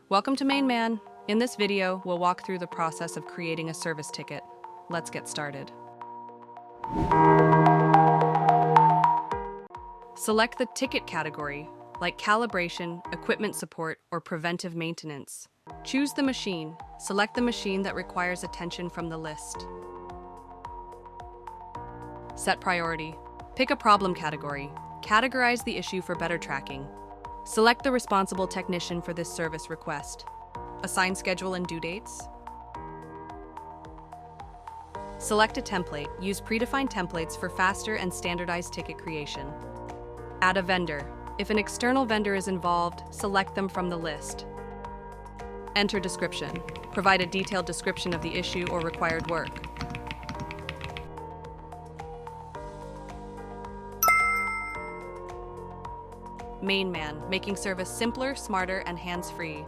Welcome to Mainman. In this video, we'll walk through the process of creating a service ticket. Let's get started. Select the ticket category, like calibration, equipment support, or preventive maintenance. Choose the machine. Select the machine that requires attention from the list. Set priority. Pick a problem category. Categorize the issue for better tracking. Select the responsible technician for this service request. Assign schedule and due dates. Select a template. Use predefined templates for faster and standardized ticket creation. Add a vendor. If an external vendor is involved, select them from the list. Enter description. Provide a detailed description of the issue or required work. Mainman, making service simpler, smarter, and hands-free.